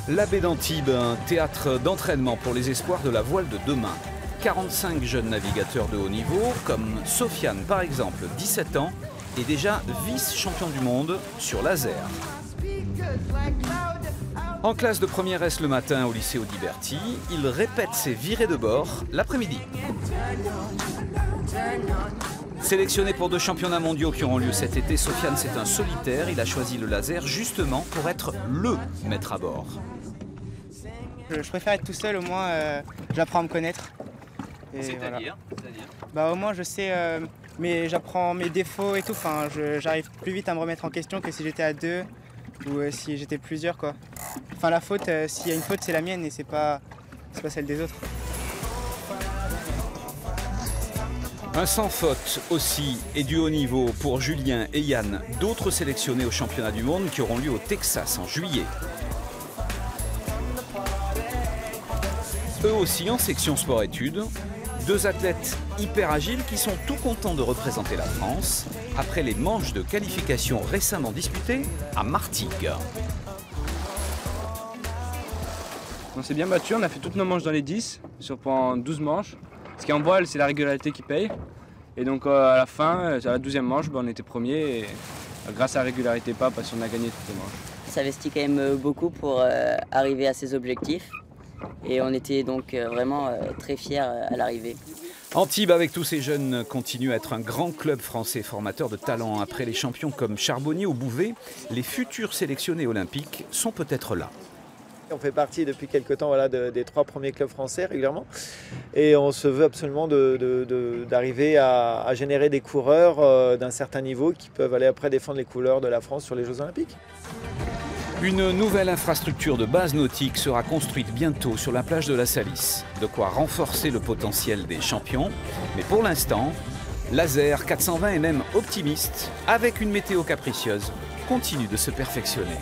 La baie d'Antibes, un théâtre d'entraînement pour les espoirs de la voile de demain. 45 jeunes navigateurs de haut niveau, comme Sofiane par exemple, 17 ans, est déjà vice-champion du monde sur laser. En classe de première S le matin au lycée Audiberti, il répète ses virées de bord l'après-midi. Sélectionné pour 2 championnats mondiaux qui auront lieu cet été, Sofiane c'est un solitaire. Il a choisi le laser justement pour être LE maître à bord. Je préfère être tout seul, au moins j'apprends à me connaître. C'est-à-dire Au moins je sais, mais j'apprends mes défauts et tout. Enfin, j'arrive plus vite à me remettre en question que si j'étais à 2 ou si j'étais plusieurs, quoi. Enfin, la faute, s'il y a une faute, c'est la mienne et c'est pas celle des autres. Un sans faute aussi et du haut niveau pour Julien et Yann, d'autres sélectionnés au championnat du monde qui auront lieu au Texas en juillet. Eux aussi en section sport-études, 2 athlètes hyper agiles qui sont tout contents de représenter la France après les manches de qualification récemment disputées à Martigues. On s'est bien battu, on a fait toutes nos manches dans les 10, pendant 12 manches. Ce qui est en voile, c'est la régularité qui paye. Et donc à la fin, à la 12e manche, on était premier et grâce à la régularité pas, parce qu'on a gagné toutes les manches. Ça investit quand même beaucoup pour arriver à ses objectifs. Et on était donc vraiment très fiers à l'arrivée. Antibes, avec tous ces jeunes, continue à être un grand club français formateur de talent. Après les champions comme Charbonnier ou Bouvet, les futurs sélectionnés olympiques sont peut-être là. On fait partie depuis quelques temps des 3 premiers clubs français régulièrement et on se veut absolument d'arriver à générer des coureurs d'un certain niveau qui peuvent aller après défendre les couleurs de la France sur les Jeux Olympiques. Une nouvelle infrastructure de base nautique sera construite bientôt sur la plage de la Salisse. De quoi renforcer le potentiel des champions. Mais pour l'instant, Laser 420 est même optimiste, avec une météo capricieuse, continue de se perfectionner.